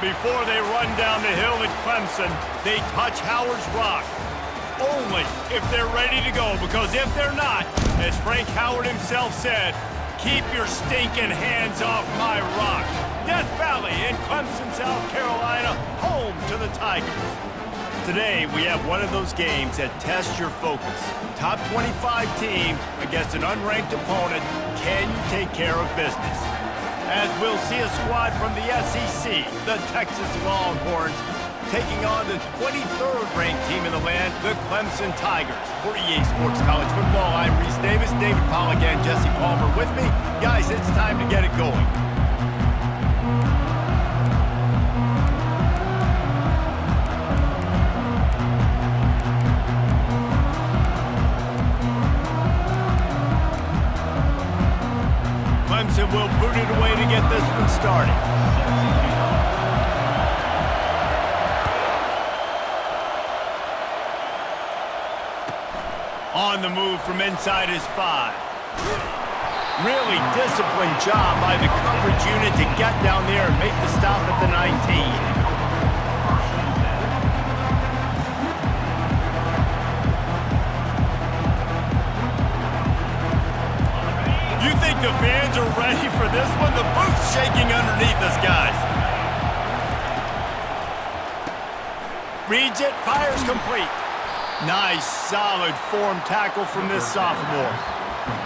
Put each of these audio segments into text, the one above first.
Before they run down the hill at Clemson, they touch Howard's Rock. Only if they're ready to go, because if they're not, as Frank Howard himself said, keep your stinking hands off my rock. Death Valley in Clemson, South Carolina, home to the Tigers. Today, we have one of those games that tests your focus. Top 25 team against an unranked opponent. Can you take care of business? As we'll see a squad from the SEC, the Texas Longhorns, taking on the 23rd ranked team in the land, the Clemson Tigers. For EA Sports College Football, I'm Reese Davis, David Pollack and Jesse Palmer with me. Guys, it's time to get it going. Clemson will boot it away to get this one started. On the move from inside his 5. Really disciplined job by the coverage unit to get down there and make the stop at the 19. You think the fans are ready for this one? The booth's shaking underneath us, guys. Reads it, fires complete. Nice, solid form tackle from this sophomore.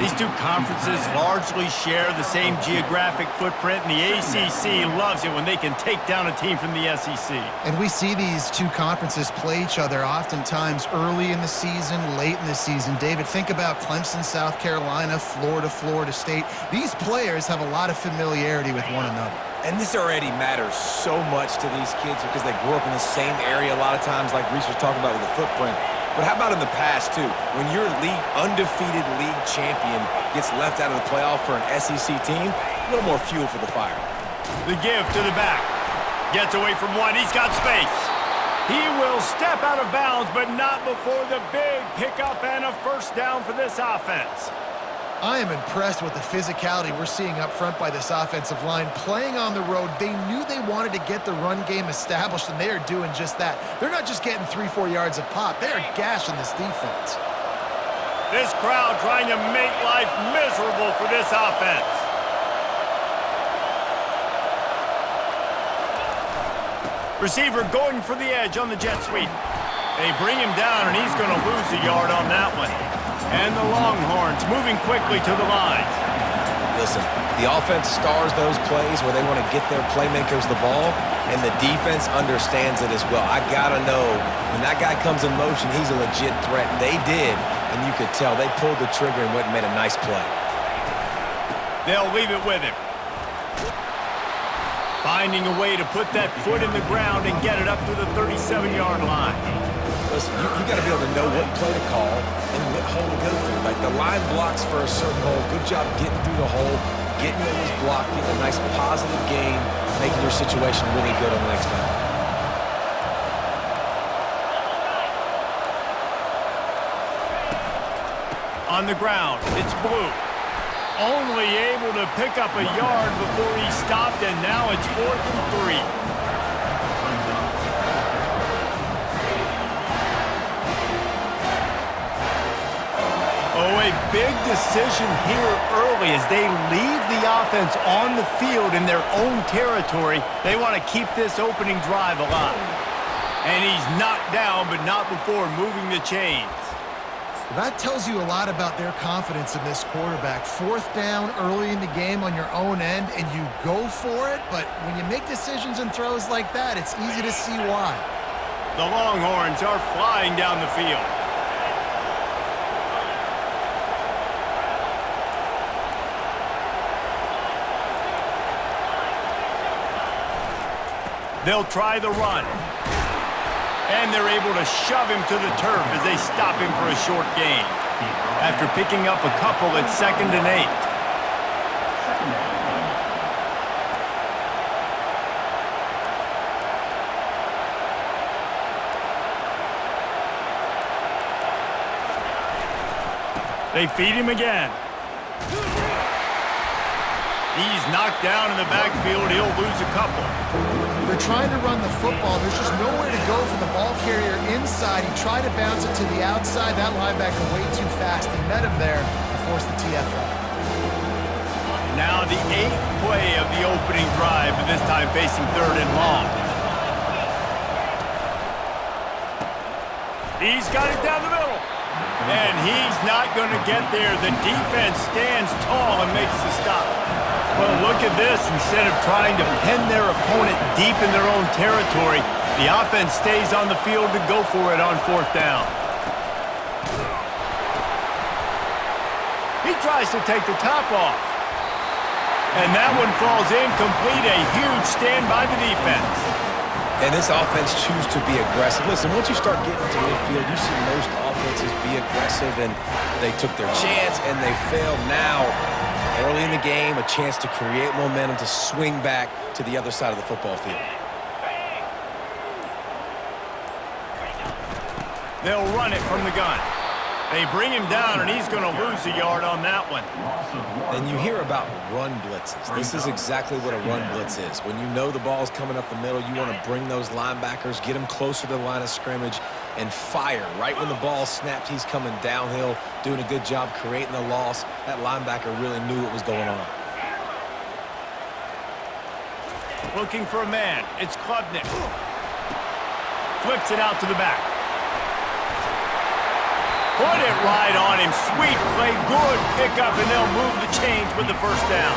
These two conferences largely share the same geographic footprint, and the ACC loves it when they can take down a team from the SEC. And we see these two conferences play each other oftentimes early in the season, late in the season. David, think about Clemson, South Carolina, Florida, Florida State. These players have a lot of familiarity with one another. And this already matters so much to these kids because they grew up in the same area a lot of times, like Reese was talking about with the footprint. But how about in the past, too? When your undefeated league champion gets left out of the playoff for an SEC team, a little more fuel for the fire. The give to the back. Gets away from one. He's got space. He will step out of bounds, but not before the big pickup and a first down for this offense. I am impressed with the physicality we're seeing up front by this offensive line. Playing on the road, they knew they wanted to get the run game established, and they are doing just that. They're not just getting 3-4 yards a pop. They are gashing this defense. This crowd trying to make life miserable for this offense. Receiver going for the edge on the jet sweep. They bring him down, and he's going to lose a yard on that one. And the Longhorns moving quickly to the line. Listen, the offense stars those plays where they want to get their playmakers the ball, and the defense understands it as well. I got to know, when that guy comes in motion, he's a legit threat. They did, and you could tell they pulled the trigger and went and made a nice play. They'll leave it with him. Finding a way to put that foot in the ground and get it up to the 37-yard line. Listen, you got to be able to know what play to call and what hole to go through. Like the line blocks for a certain hole. Good job getting through the hole, getting in this block, getting a nice positive gain, making your situation really good on the next down. On the ground, it's Blue. Only able to pick up a yard before he stopped, and now it's 4th and 3. Oh, a big decision here early as they leave the offense on the field in their own territory. They want to keep this opening drive alive. And he's knocked down, but not before moving the chains. That tells you a lot about their confidence in this quarterback. 4th down early in the game on your own end, and you go for it. But when you make decisions and throws like that, it's easy to see why. The Longhorns are flying down the field. They'll try the run. And they're able to shove him to the turf as they stop him for a short gain. After picking up a couple at 2nd and 8. They feed him again. He's knocked down in the backfield. He'll lose a couple. The they're trying to run the football. There's just nowhere to go for the ball carrier inside. He tried to bounce it to the outside. That linebacker way too fast. He met him there and forced the TFL. Now the 8th play of the opening drive, but this time facing 3rd and long. He's got it down the middle. And he's not going to get there. The defense stands tall and makes the stop. Well, look at this. Instead of trying to pin their opponent deep in their own territory, the offense stays on the field to go for it on 4th down. He tries to take the top off. And that one falls incomplete. A huge stand by the defense. And this offense chooses to be aggressive. Listen, once you start getting to midfield, you see most offenses be aggressive, and they took their chance, and they failed. Now, early in the game, a chance to create momentum to swing back to the other side of the football field. They'll run it from the gun. They bring him down, and he's going to lose a yard on that one. And you hear about run blitzes. This is exactly what a run blitz is. When you know the ball's coming up the middle, you want to bring those linebackers, get them closer to the line of scrimmage, and fire. Right when the ball snapped, he's coming downhill, doing a good job creating the loss. That linebacker really knew what was going on. Looking for a man. It's Klubnik. Flips it out to the back. Put it right on him. Sweet play. Good pickup, and they'll move the chains with the 1st down.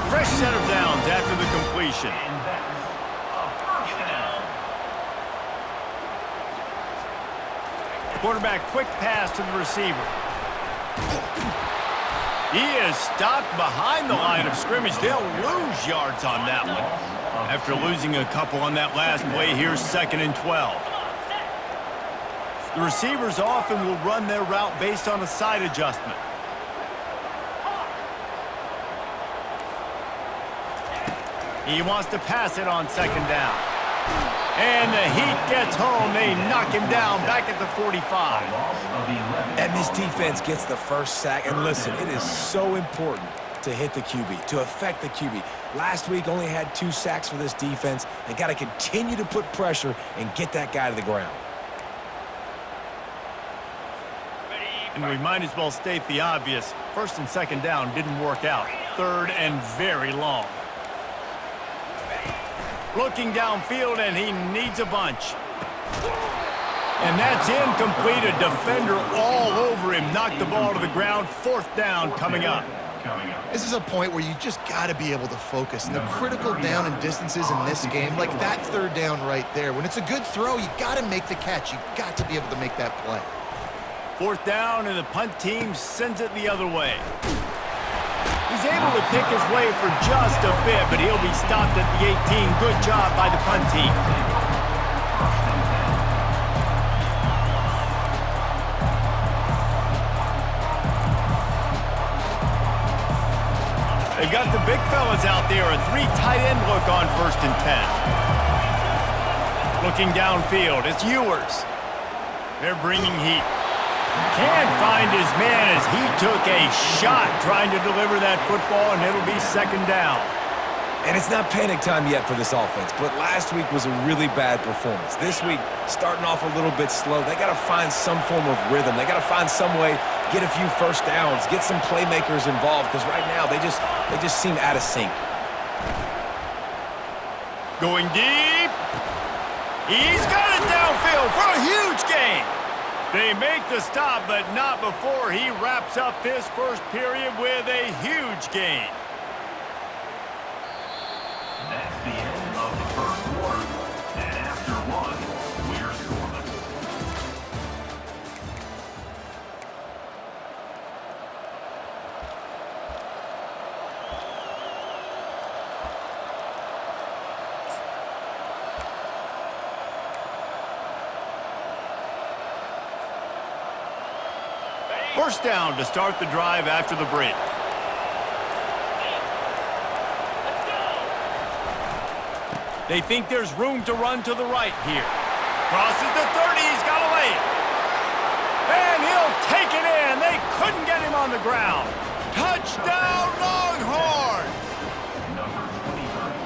Fresh set of downs after the completion. Quarterback quick pass to the receiver. He is stopped behind the line of scrimmage. They'll lose yards on that one. After losing a couple on that last play, here's 2nd and 12. The receivers often will run their route based on a side adjustment. He wants to pass it on 2nd down. And the Heat gets home. They knock him down back at the 45. And this defense gets the 1st sack. And listen, it is so important to hit the QB, to affect the QB. Last week only had 2 sacks for this defense. They got to continue to put pressure and get that guy to the ground. And we might as well state the obvious. 1st and 2nd down didn't work out. 3rd and very long. Looking downfield, and he needs a bunch. And that's incomplete. A defender all over him. Knocked the ball to the ground. 4th down coming up. This is a point where you just got to be able to focus. And the critical down and distances in this game, like that 3rd down right there, when it's a good throw, you got to make the catch. You got to be able to make that play. 4th down, and the punt team sends it the other way. He's able to pick his way for just a bit, but he'll be stopped at the 18. Good job by the punt team. They've got the big fellas out there. A 3 tight end look on 1st and 10. Looking downfield, it's Ewers. They're bringing heat. Can't find his man as he took a shot trying to deliver that football, and it'll be 2nd down. And it's not panic time yet for this offense, but last week was a really bad performance. This week, starting off a little bit slow. They got to find some form of rhythm. They got to find some way, get a few 1st downs, get some playmakers involved, because right now they just seem out of sync. Going deep. He's got it downfield for a huge gain. They make the stop, but not before he wraps up this 1st period with a huge gain. That's the end of the 1st quarter. And after one, we're scoreless. First down to start the drive after the break. They think there's room to run to the right here. Crosses the 30, he's got to lay it. And he'll take it in. They couldn't get him on the ground. Touchdown, Longhorns!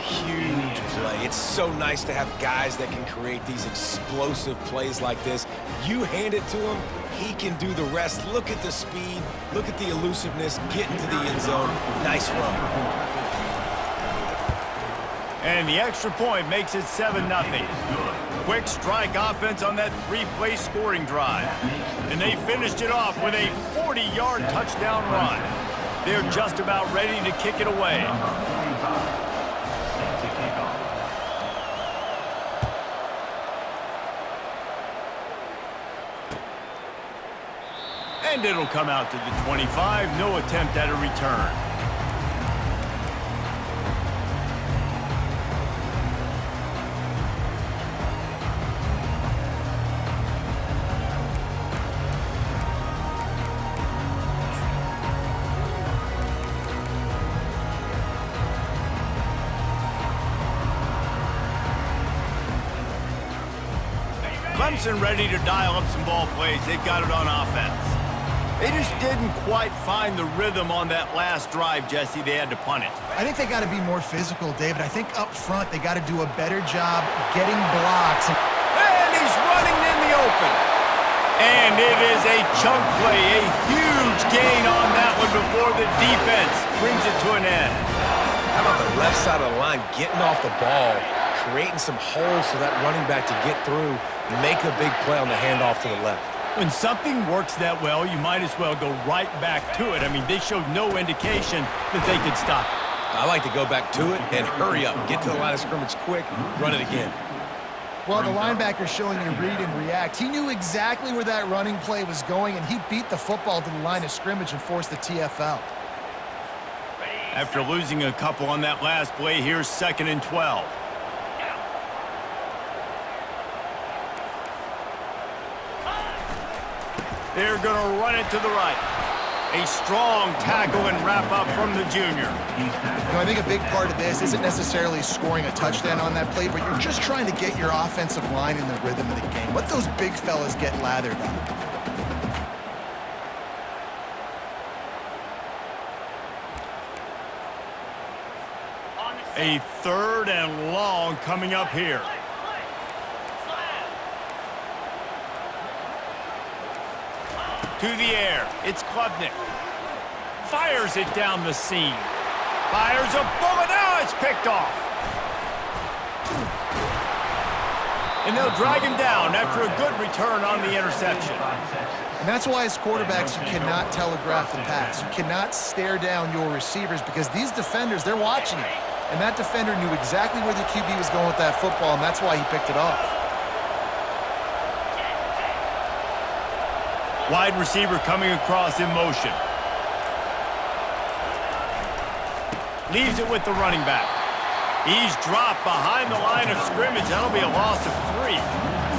Huge play. It's so nice to have guys that can create these explosive plays like this. You hand it to him, he can do the rest. Look at the speed, look at the elusiveness, get into the end zone. Nice run. And the extra point makes it 7-0. Quick strike offense on that 3-play scoring drive. And they finished it off with a 40-yard touchdown run. They're just about ready to kick it away. And it'll come out to the 25. No attempt at a return. Clemson ready to dial up some ball plays. They've got it on offense. They just didn't quite find the rhythm on that last drive, Jesse. They had to punt it. I think they got to be more physical, David. I think up front they got to do a better job getting blocks. And he's running in the open. And it is a chunk play, a huge gain on that one before the defense brings it to an end. How about the left side of the line getting off the ball, creating some holes for that running back to get through, make a big play on the handoff to the left. When something works that well, you might as well go right back to it. I mean, they showed no indication that they could stop it. I like to go back to it and hurry up, get to the line of scrimmage quick, run it again. Well, the linebacker's showing you read and react. He knew exactly where that running play was going, and he beat the football to the line of scrimmage and forced the TFL. After losing a couple on that last play, here's 2nd and 12. They're going to run it to the right. A strong tackle and wrap up from the junior. I think a big part of this isn't necessarily scoring a touchdown on that play, but you're just trying to get your offensive line in the rhythm of the game. Let those big fellas get lathered up. A 3rd and long coming up here. To the air, it's Klubnik. Fires it down the seam. Fires a bullet, now it's picked off. And they'll drag him down after a good return on the interception. And that's why as quarterbacks, you cannot telegraph the pass. You cannot stare down your receivers because these defenders, they're watching it. And that defender knew exactly where the QB was going with that football, and that's why he picked it off. Wide receiver coming across in motion. Leaves it with the running back. He's dropped behind the line of scrimmage. That'll be a loss of 3.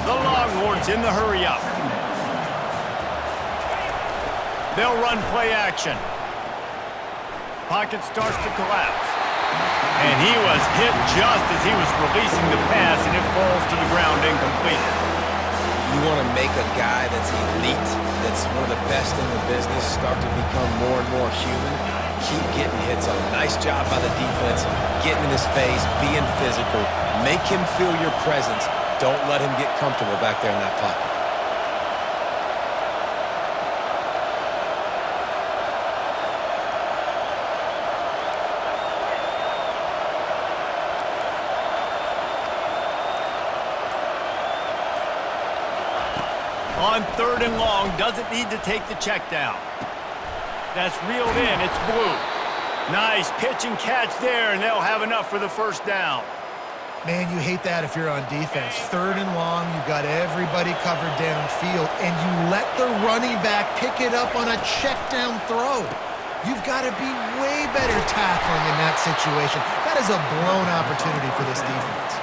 The Longhorns in the hurry up. They'll run play action. Pocket starts to collapse. And he was hit just as he was releasing the pass, and it falls to the ground incomplete. You want to make a guy that's elite, that's one of the best in the business, start to become more and more human. Keep getting hits on him. Nice job by the defense, getting in his face, being physical. Make him feel your presence. Don't let him get comfortable back there in that pocket. On 3rd and long, doesn't need to take the check down. That's reeled in, it's Blue. Nice pitch and catch there, and they'll have enough for the 1st down. Man, you hate that if you're on defense. 3rd and long, you've got everybody covered downfield, and you let the running back pick it up on a check down throw. You've got to be way better tackling in that situation. That is a blown opportunity for this defense.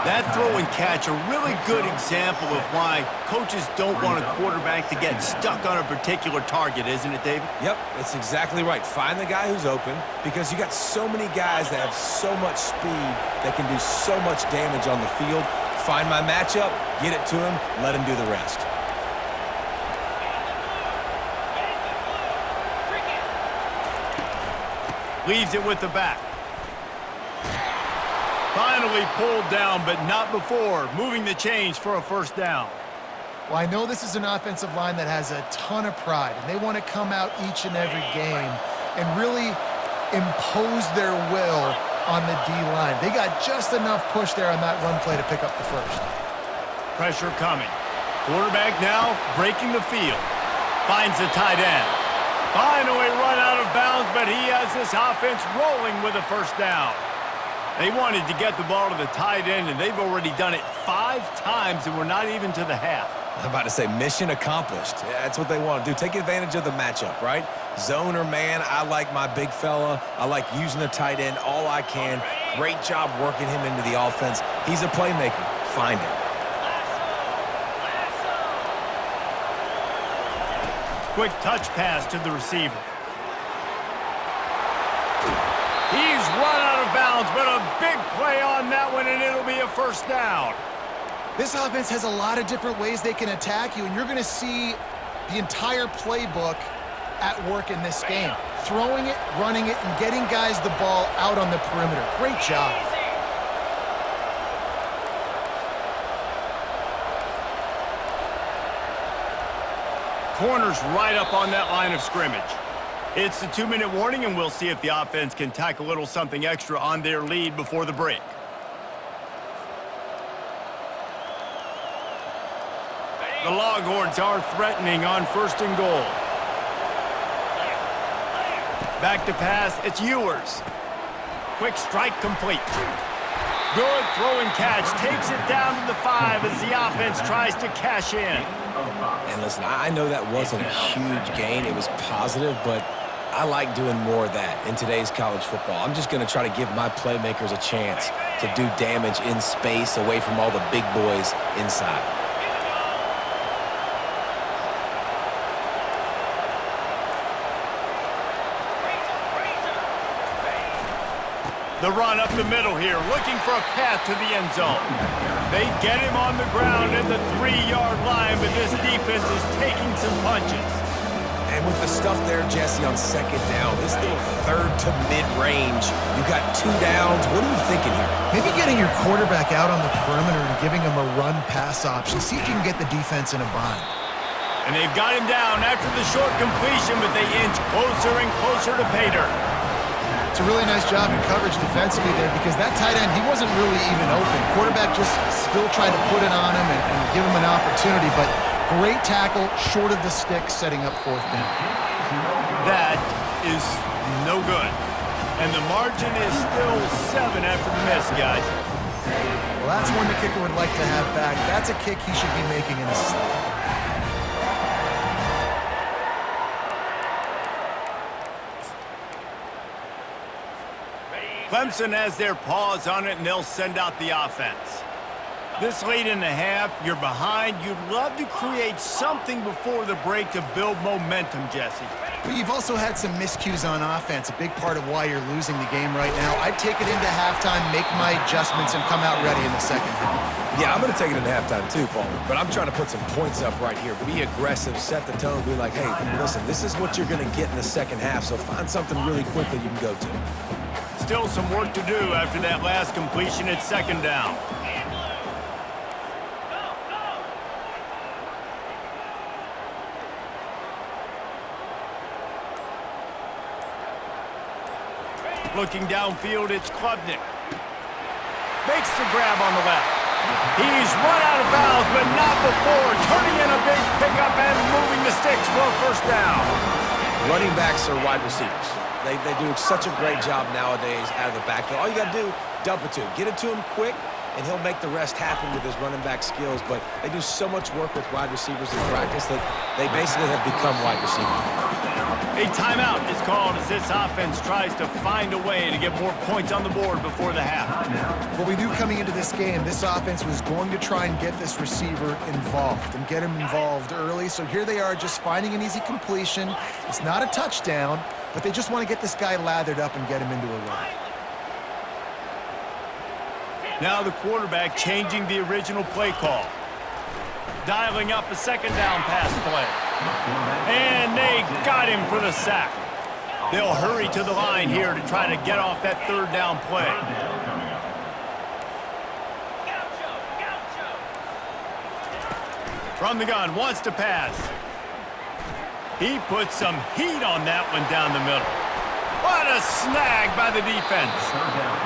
That throw and catch, a really good example of why coaches don't want a quarterback to get stuck on a particular target, isn't it, David? Yep, that's exactly right. Find the guy who's open because you got so many guys that have so much speed that can do so much damage on the field. Find my matchup, get it to him, let him do the rest. Leaves it with the back. Final finally pulled down, but not before moving the chains for a first down. Well, I know this is an offensive line that has a ton of pride, and they want to come out each and every game and really impose their will on the D-line. They got just enough push there on that run play to pick up the first. Pressure coming. Quarterback now breaking the field. Finds the tight end. Finally run out of bounds, but he has this offense rolling with a first down. They wanted to get the ball to the tight end, and they've already done it 5 times, and we're not even to the half. I'm about to say mission accomplished. Yeah, that's what they want to do. Take advantage of the matchup, right? Zone or man, I like my big fella. I like using the tight end all I can. Great job working him into the offense. He's a playmaker. Find him. Quick touch pass to the receiver. He's run out of bounds, but a big play on that one, and it'll be a first down. This offense has a lot of different ways they can attack you, and you're going to see the entire playbook at work in this game. Throwing it, running it, and getting guys the ball out on the perimeter. Great job. Corners right up on that line of scrimmage. It's the 2-minute warning, and we'll see if the offense can tack a little something extra on their lead before the break. The Longhorns are threatening on 1st and goal. Back to pass, it's Ewers. Quick strike complete. Good throw and catch, takes it down to the 5 as the offense tries to cash in. And listen, I know that wasn't a huge gain. It was positive, but I like doing more of that in today's college football. I'm just going to try to give my playmakers a chance to do damage in space away from all the big boys inside. The run up the middle here, looking for a path to the end zone. They get him on the ground at the 3-yard line, but this defense is taking some punches. And with the stuff there, Jesse, on 2nd down, this little 3rd to mid-range, you got 2 downs. What are you thinking here? Maybe getting your quarterback out on the perimeter and giving him a run-pass option. See if you can get the defense in a bind. And they've got him down after the short completion, but they inch closer and closer to pay dirt. It's a really nice job in coverage defensively there because that tight end, he wasn't really even open. Quarterback just still tried to put it on him and give him an opportunity, but great tackle, short of the stick, setting up 4th down. That is no good. And the margin is still 7 after the miss, guys. Well, that's one the kicker would like to have back. That's a kick he should be making in his sleep. Clemson has their paws on it, and they'll send out the offense. This late in the half, you're behind. You'd love to create something before the break to build momentum, Jesse. But you've also had some miscues on offense, a big part of why you're losing the game right now. I'd take it into halftime, make my adjustments, and come out ready in the 2nd half. Yeah, I'm going to take it into halftime too, Paul. But I'm trying to put some points up right here. Be aggressive, set the tone, be like, hey, listen, this is what you're going to get in the 2nd half, so find something really quick that you can go to. Still some work to do after that last completion at 2nd down. Looking downfield, it's Klubnik. Makes the grab on the left. He's run out of bounds, but not before turning in a big pickup and moving the sticks for a first down. Running backs are wide receivers. They do such a great job nowadays out of the backfield. All you got to do, dump it to him. Get it to him quick, and he'll make the rest happen with his running back skills. But they do so much work with wide receivers in practice that they basically have become wide receivers. A timeout is called as this offense tries to find a way to get more points on the board before the half. Well, we knew coming into this game, this offense was going to try and get this receiver involved and get him involved early. So here they are just finding an easy completion. It's not a touchdown, but they just want to get this guy lathered up and get him into a run. Now the quarterback changing the original play call. Dialing up a 2nd down pass play. And they got him for the sack. They'll hurry to the line here to try to get off that 3rd down play. From the gun, wants to pass. He puts some heat on that one down the middle. What a snag by the defense.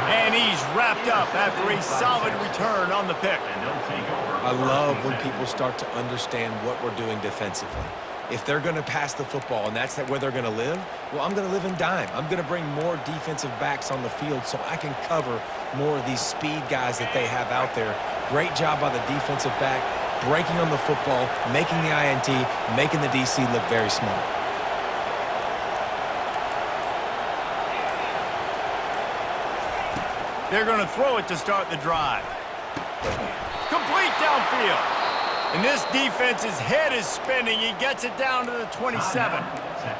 And he's wrapped up after a solid return on the pick. I love when people start to understand what we're doing defensively. If they're going to pass the football and that's where they're going to live, well, I'm going to live in dime. I'm going to bring more defensive backs on the field so I can cover more of these speed guys that they have out there. Great job by the defensive back, breaking on the football, making the INT, making the DC look very smart. They're going to throw it to start the drive. Complete downfield. And this defense's head is spinning. He gets it down to the 27.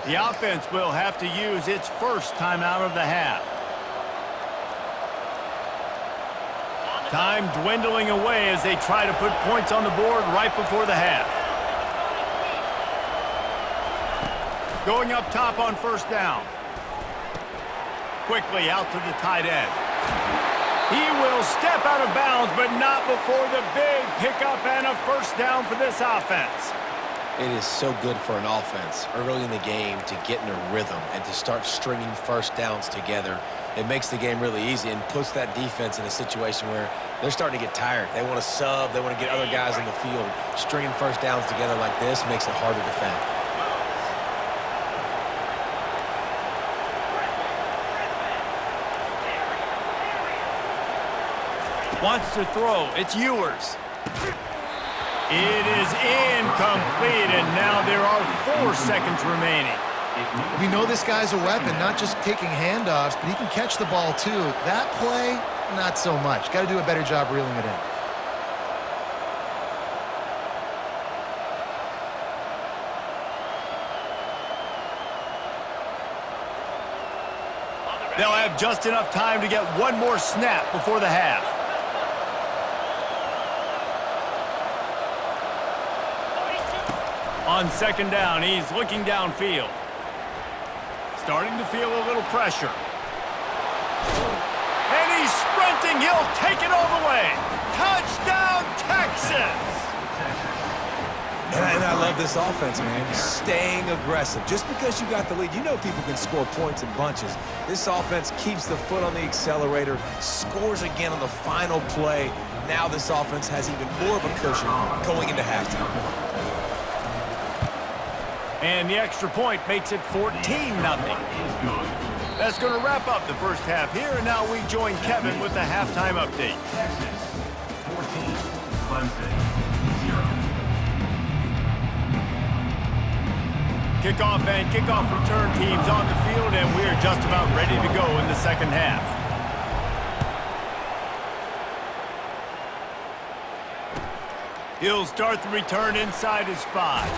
The offense will have to use its first timeout of the half. Time dwindling away as they try to put points on the board right before the half. Going up top on first down. Quickly out to the tight end. He will step out of bounds, but not before the big pickup and a first down for this offense. It is so good for an offense early in the game to get in a rhythm and to start stringing first downs together. It makes the game really easy and puts that defense in a situation where they're starting to get tired. They want to sub. They want to get other guys on the field. Stringing first downs together like this makes it hard to defend. Wants to throw. It's Ewers. It is incomplete, and now there are 4 seconds remaining. We know this guy's a weapon, not just taking handoffs, but he can catch the ball too. That play, not so much. Got to do a better job reeling it in. They'll have just enough time to get one more snap before the half. On second down, he's looking downfield. Starting to feel a little pressure. And he's sprinting. He'll take it all the way. Touchdown, Texas! And I love this offense, man. Staying aggressive. Just because you got the lead, you know people can score points in bunches. This offense keeps the foot on the accelerator, scores again on the final play. Now this offense has even more of a cushion going into halftime. And the extra point makes it 14-0. That's going to wrap up the first half here, and now we join Kevin with the halftime update. Texas 14, Clemson 0. Kickoff and kickoff return teams on the field, and we're just about ready to go in the second half. He'll start the return inside his 5.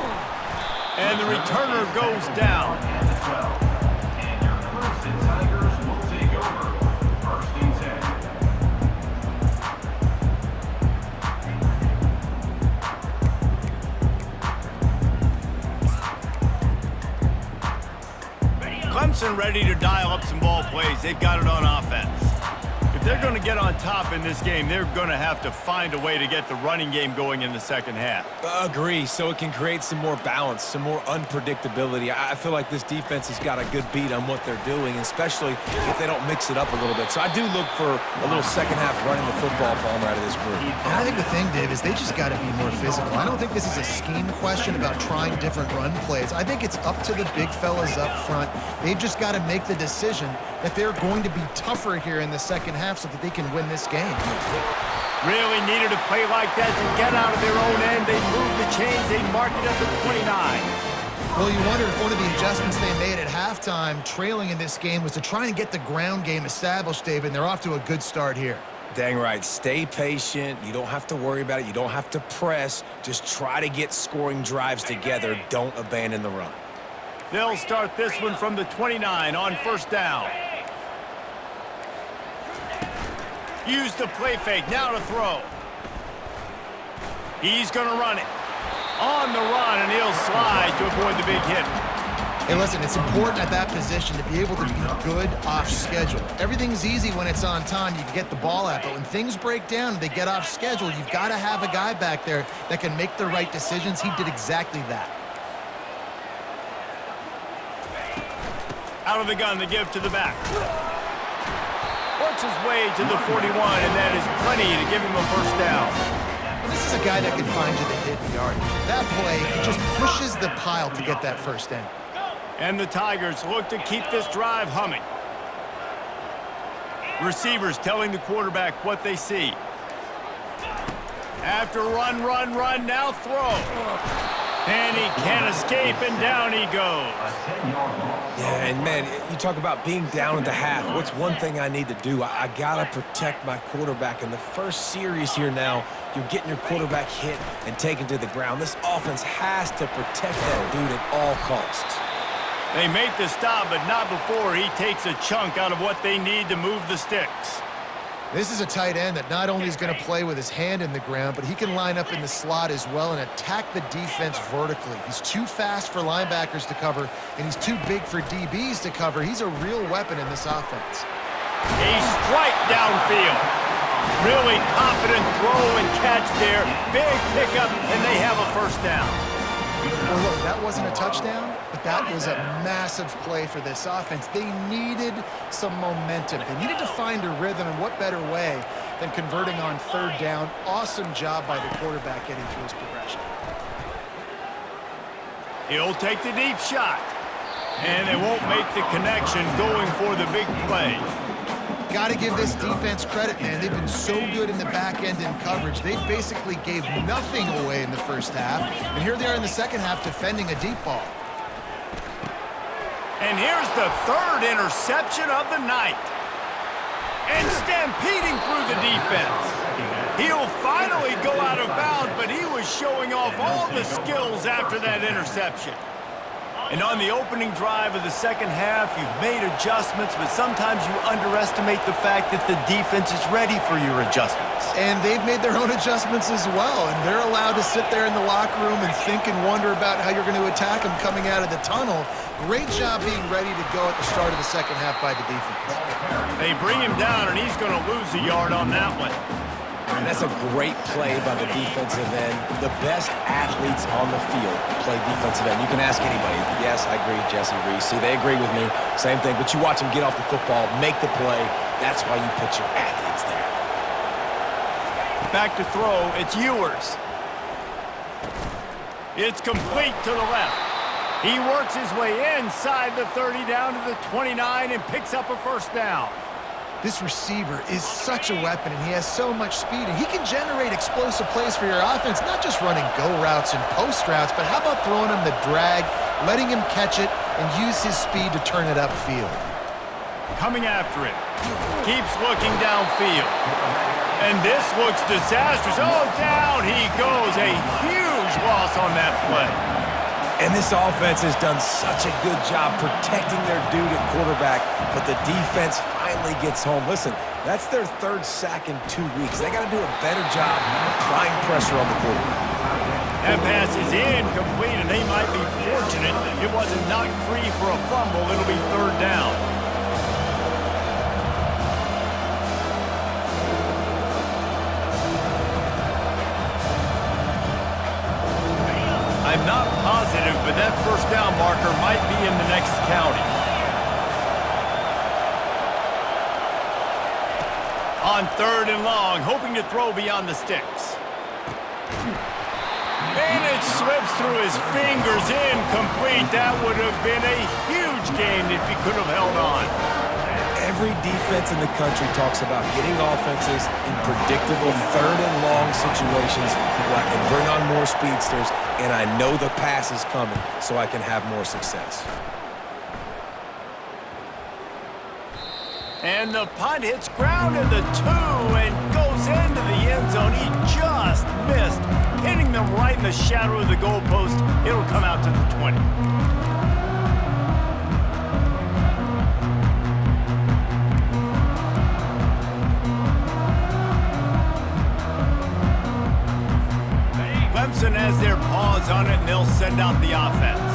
And the returner goes down. And the 12. And your Clemson Tigers will take over. First and 10. Clemson ready to dial up some ball plays. They've got it on offense. If they're going to get on top in this game, they're going to have to find a way to get the running game going in the second half. Agree, so it can create some more balance, some more unpredictability. I feel like this defense has got a good beat on what they're doing, especially if they don't mix it up a little bit. So I do look for a little second half running the football Palmer out of this group. And I think the thing, Dave, is they just got to be more physical. I don't think this is a scheme question about trying different run plays. I think it's up to the big fellas up front. They've just got to make the decision that they're going to be tougher here in the second half so that they can win this game. Really needed a play like that to get out of their own end. They moved the chains. They marked it at the 29. Well, you wonder if one of the adjustments they made at halftime, trailing in this game, was to try and get the ground game established, David, and they're off to a good start here. Dang right. Stay patient. You don't have to worry about it. You don't have to press. Just try to get scoring drives together. Don't abandon the run. They'll start this one from the 29 on first down. Use the play fake, now to throw. He's going to run it. On the run, and he'll slide to avoid the big hit. Hey, listen, it's important at that position to be able to be good off schedule. Everything's easy when it's on time. You can get the ball out, but when things break down and they get off schedule, you've got to have a guy back there that can make the right decisions. He did exactly that. Out of the gun to give to the back. Works his way to the 41, and that is plenty to give him a first down. And this is a guy that can find you the hidden yardage. That play, he just pushes the pile to get that first down. And the Tigers look to keep this drive humming. Receivers telling the quarterback what they see. After run, now throw. And he can't escape, and down he goes. Yeah, and man, you talk about being down at the half. What's one thing I need to do? I gotta protect my quarterback. In the first series here now, you're getting your quarterback hit and taken to the ground. This offense has to protect that dude at all costs. They make the stop, but not before he takes a chunk out of what they need to move the sticks. This is a tight end that not only is going to play with his hand in the ground, but he can line up in the slot as well and attack the defense vertically. He's too fast for linebackers to cover, and he's too big for DBs to cover. He's a real weapon in this offense. A strike downfield. Really confident throw and catch there. Big pickup, and they have a first down. Well, look, that wasn't a touchdown, but that was a massive play for this offense. They needed some momentum. They needed to find a rhythm, and what better way than converting on third down. Awesome job by the quarterback getting through his progression. He'll take the deep shot, and they won't make the connection going for the big play. Got to give this defense credit, man. They've been so good in the back end in coverage. They basically gave nothing away in the first half, and here they are in the second half defending a deep ball. And here's the third interception of the night. And stampeding through the defense. He'll finally go out of bounds, but he was showing off all the skills after that interception. And on the opening drive of the second half, you've made adjustments, but sometimes you underestimate the fact that the defense is ready for your adjustments. And they've made their own adjustments as well, and they're allowed to sit there in the locker room and think and wonder about how you're going to attack them coming out of the tunnel. Great job being ready to go at the start of the second half by the defense. They bring him down, and he's going to lose a yard on that one. And that's a great play by the defensive end. The best athletes on the field play defensive end. You can ask anybody. Yes, I agree, Jesse Reese. See, they agree with me. Same thing. But you watch them get off the football, make the play. That's why you put your athletes there. Back to throw. It's Ewers. It's complete to the left. He works his way inside the 30 down to the 29 and picks up a first down. This receiver is such a weapon, and he has so much speed, and he can generate explosive plays for your offense, not just running go routes and post routes, but how about throwing him the drag, letting him catch it, and use his speed to turn it upfield. Coming after it. Keeps looking downfield. And this looks disastrous. Oh, down he goes. A huge loss on that play. And this offense has done such a good job protecting their dude at quarterback, but the defense finally gets home. Listen, that's their third sack in 2 weeks. They got to do a better job applying pressure on the quarterback. That pass is incomplete, and they might be fortunate it wasn't knocked free for a fumble. It'll be third down. I'm not positive, but that first down marker might be in the next county. On third and long, hoping to throw beyond the sticks. And it slips through his fingers, incomplete. That would have been a huge game if he could have held on. Every defense in the country talks about getting offenses in predictable third and long situations where I can bring on more speedsters, and I know the pass is coming so I can have more success. And the punt hits ground in the 2 and goes into the end zone. He just missed, hitting them right in the shadow of the goalpost. It'll come out to the 20. Clemson has their paws on it, and they'll send out the offense.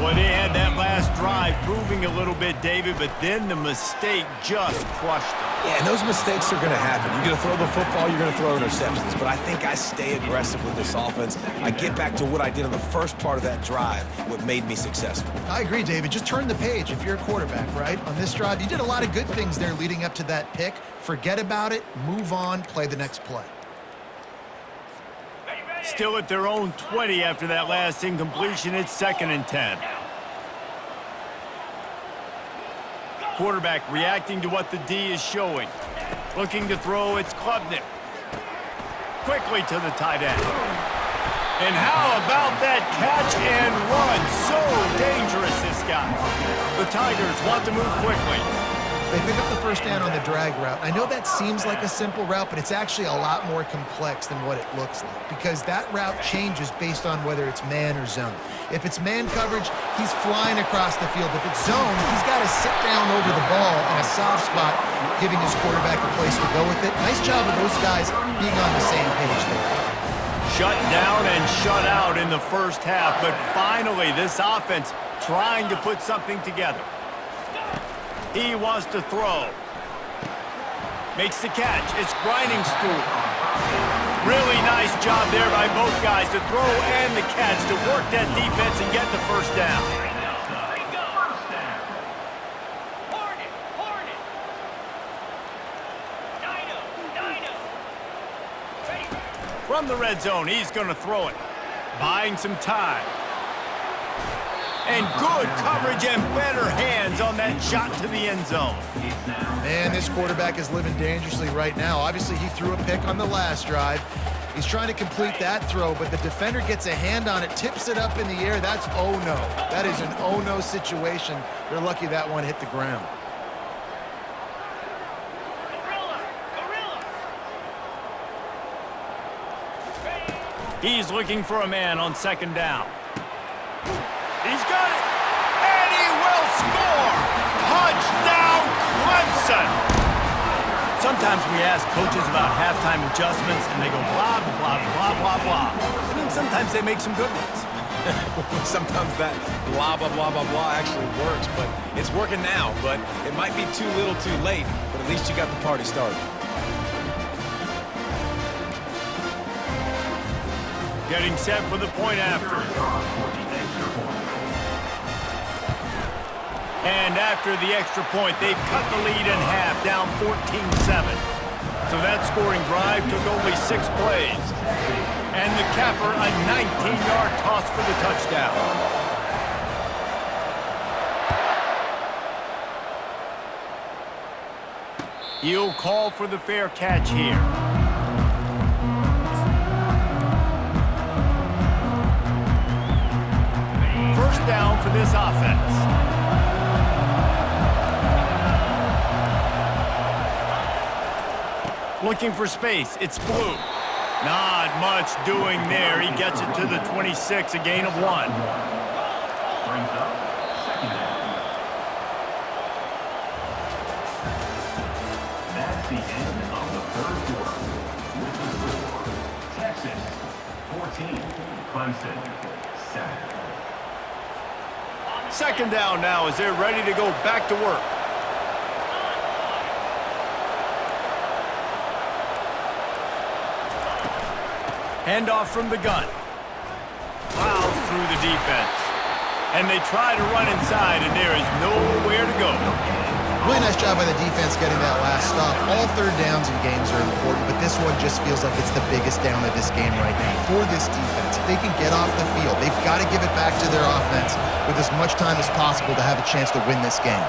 Well, they had that last drive moving a little bit, David, but then the mistake just crushed them. Yeah, and those mistakes are going to happen. You're going to throw the football, you're going to throw interceptions. But I think I stay aggressive with this offense. I get back to what I did on the first part of that drive, what made me successful. I agree, David. Just turn the page if you're a quarterback, right? On this drive, you did a lot of good things there leading up to that pick. Forget about it, move on, play the next play. Still at their own 20 after that last incompletion. It's 2nd and 10. Quarterback reacting to what the D is showing. Looking to throw, it's Klubnik. Quickly to the tight end. And how about that catch and run? So dangerous, this guy. The Tigers want to move quickly. They pick up the first down on the drag route. I know that seems like a simple route, but it's actually a lot more complex than what it looks like because that route changes based on whether it's man or zone. If it's man coverage, he's flying across the field. If it's zone, he's got to sit down over the ball in a soft spot, giving his quarterback a place to go with it. Nice job of those guys being on the same page there. Shut down and shut out in the first half, but finally this offense trying to put something together. He wants to throw. Makes the catch. It's grinding through. Really nice job there by both guys to throw and the catch to work that defense and get the first down. From the red zone, he's going to throw it. Buying some time. And good coverage and better hands on that shot to the end zone. Man, this quarterback is living dangerously right now. Obviously, he threw a pick on the last drive. He's trying to complete that throw, but the defender gets a hand on it, tips it up in the air. That's oh no. That is an oh no situation. They're lucky that one hit the ground. He's looking for a man on 2nd down. He's got it, and he will score! Touchdown, Clemson! Sometimes we ask coaches about halftime adjustments, and they go blah, blah, blah, blah, blah. I mean, sometimes they make some good ones. Sometimes that blah, blah, blah, blah, blah actually works, but it's working now. But it might be too little too late, but at least you got the party started. Getting set for the point after. And after the extra point, they've cut the lead in half, down 14-7. So that scoring drive took only 6 plays. And the capper, a 19-yard toss for the touchdown. He'll call for the fair catch here. First down for this offense. Looking for space. It's Blue. Not much doing there. He gets it to the 26, a gain of 1. Brings up 2nd down. That's the end of the 3rd quarter. With the score, Texas 14, Clemson 7. 2nd down now as they're ready to go back to work. Handoff from the gun. Plows through the defense. And they try to run inside, and there is nowhere to go. Really nice job by the defense getting that last stop. All 3rd downs in games are important, but this one just feels like it's the biggest down of this game right now for this defense. If they can get off the field, they've got to give it back to their offense with as much time as possible to have a chance to win this game.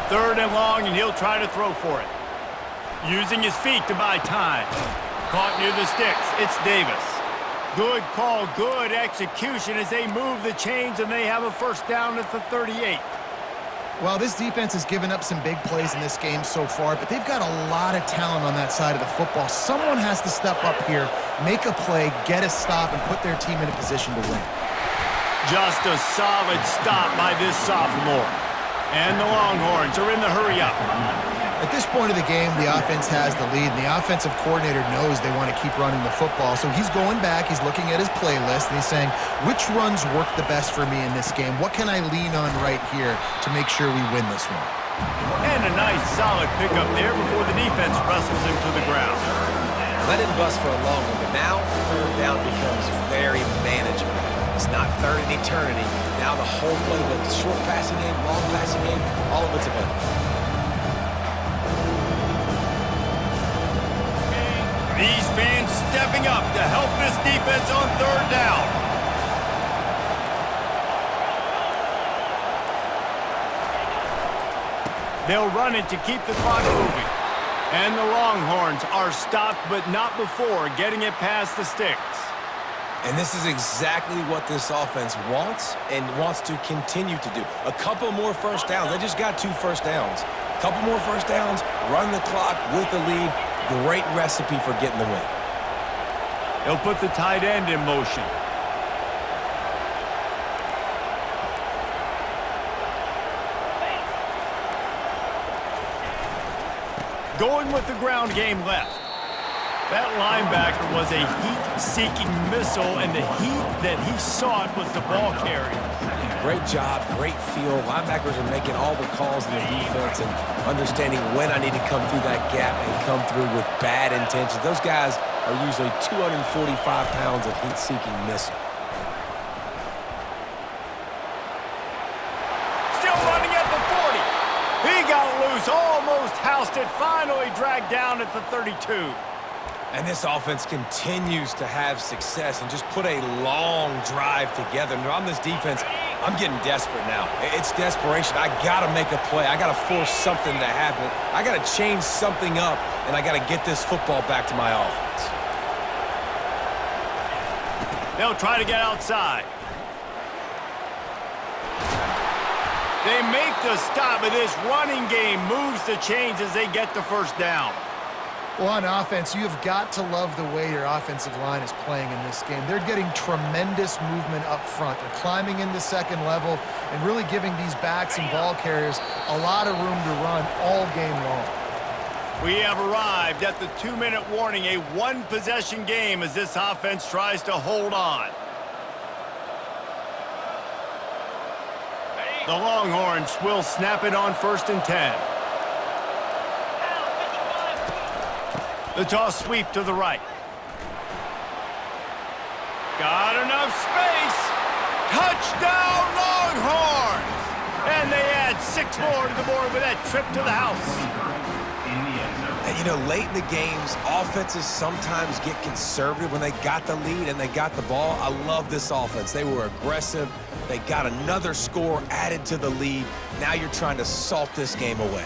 3rd and long, and he'll try to throw for it. Using his feet to buy time. Caught near the sticks. It's Davis. Good call, good execution as they move the chains, and they have a first down at the 38. Well, this defense has given up some big plays in this game so far, but they've got a lot of talent on that side of the football. Someone has to step up here, make a play, get a stop, and put their team in a position to win. Just a solid stop by this sophomore. And the Longhorns are in the hurry up. At this point of the game, the offense has the lead, and the offensive coordinator knows they want to keep running the football. So he's going back, he's looking at his playlist, and he's saying, which runs work the best for me in this game? What can I lean on right here to make sure we win this one? And a nice, solid pickup there before the defense wrestles him to the ground. That didn't bust for a long one, but now third down becomes very manageable. It's not third in eternity. Now the whole playbook, short passing game, long passing game, all of it's available. These fans stepping up to help this defense on third down. They'll run it to keep the clock moving. And the Longhorns are stopped, but not before getting it past the sticks. And this is exactly what this offense wants and wants to continue to do. A couple more first downs. They just got 2 first downs. A couple more first downs, run the clock with the lead. Great recipe for getting the win. They'll put the tight end in motion. Going with the ground game left. That linebacker was a heat-seeking missile, and the heat that he sought was the ball carrier. Great job, great feel. Linebackers are making all the calls in the defense and understanding when I need to come through that gap and come through with bad intentions. Those guys are usually 245 pounds of heat-seeking missile. Still running at the 40. He got loose, almost housed it, finally dragged down at the 32. And this offense continues to have success and just put a long drive together. And on this defense, I'm getting desperate now. It's desperation. I got to make a play. I got to force something to happen. I got to change something up, and I got to get this football back to my offense. They'll try to get outside. They make the stop, but this running game moves the chains as they get the first down. Well, on offense, you've got to love the way your offensive line is playing in this game. They're getting tremendous movement up front. They're climbing into second level and really giving these backs and ball carriers a lot of room to run all game long. We have arrived at the 2-minute warning, a one-possession game as this offense tries to hold on. The Longhorns will snap it on 1st and 10. The toss sweep to the right. Got enough space. Touchdown, Longhorns! And they add 6 more to the board with that trip to the house. And, you know, late in the games, offenses sometimes get conservative when they got the lead and they got the ball. I love this offense. They were aggressive. They got another score added to the lead. Now you're trying to salt this game away.